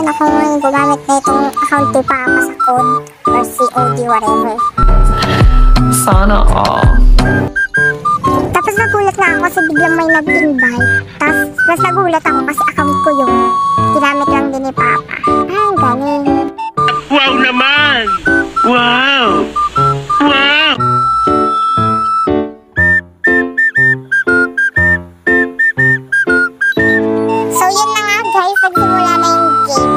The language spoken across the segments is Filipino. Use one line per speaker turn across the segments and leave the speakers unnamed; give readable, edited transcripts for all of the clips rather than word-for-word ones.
naman ako ngayon gumamit na itong account ni Papa sa code or COD whatever.
Sana all.
Tapos nagulat na ako kasi biglang may nag-invite. Tapos mas nagulat ako kasi account ko yung ginamit lang din ni Papa. Ang galing.
Wow naman! Wow! Wow!
So yun na nga guys, nagsimula na yung game.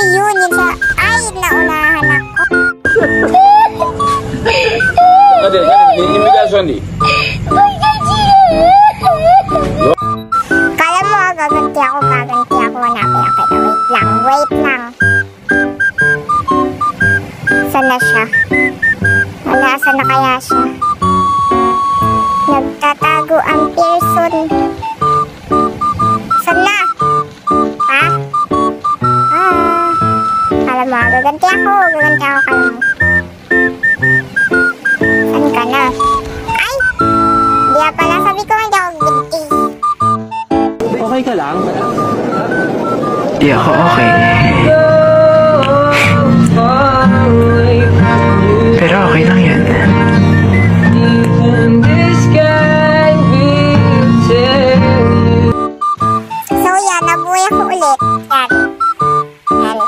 Yun siya. Ay, naunahan ako.
Ade, invitation di.
Kala mo, gaganti ako. Hanapin ako. Wait lang. Saan na siya? Saan na kaya siya? Nagtatago ang Pearson. Saan na? Ha? Kala mo, gaganti ako kala mo. Saan ka na? Ay! Di pala, sabi ko hindi ako ganti.
Okay ka lang?
Di ako okay. Pero okay lang yan.
So yan, nabuhay ako ulit. Yan.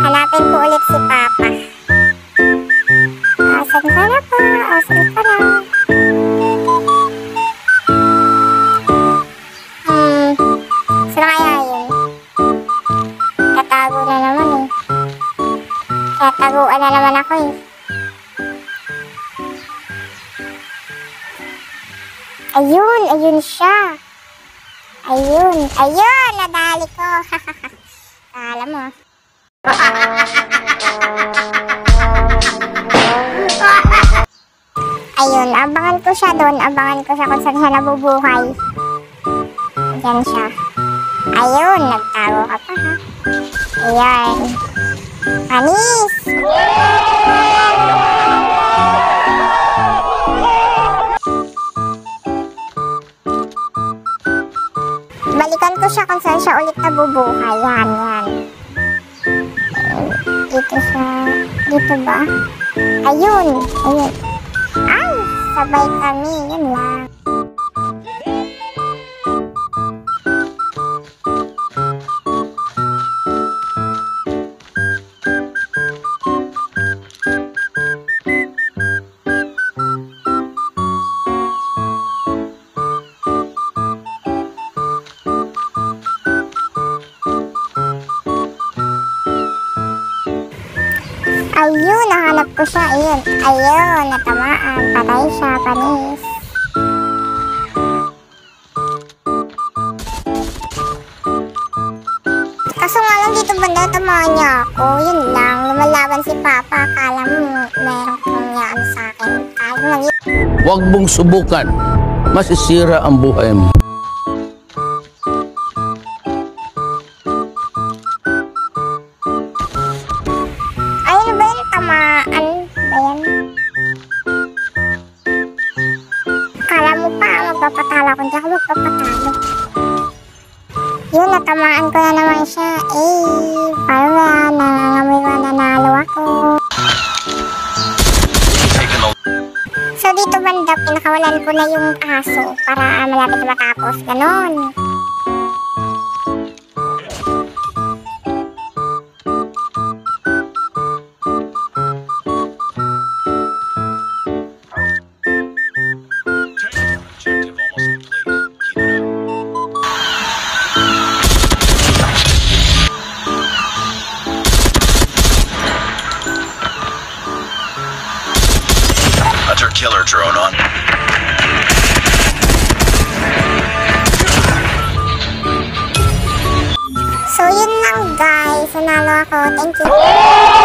Hanapin ko ulit si Papa. Asan ka na pa? Asan ka na? Saan kaya yun? Tatago na naman eh. Tataguan na naman ako eh. Ayun siya. Ayun, nadali ko. Kala mo. Ayun, abangan ko siya doon. Abangan ko siya kung saan siya nabubuhay. Diyan siya. Ayun, nagtago ka pa ha. Ayan. Panis! Balikan ko siya kung saan siya ulit nabubuhay. Yan. Dito siya. Dito ba? Ayun. Ay! Sabay kami. Yun lang. Ayun, nahanap ko siya. Ayun, natamaan. Patay siya, panis. Kaso nga lang dito banda, tamaan niya ako. Yun lang, lumalaban si Papa. Akala mo, meron kong yaan sa akin.
Huwag mong subukan. Masisira ang buhay mo.
Ayun ba yun? Tamaan ba yan? Akala mo pa, magpapatalo ko. Hindi ako magpapatalo. Yun, natamaan ko na naman siya. Para nangangamoy ko, nanalo ako. So dito banda, pinakawalan ko na yung aso para malapit na matapos. Ganon.
Killer drone on.
So yun lang guys, nanalo ako. Thank you.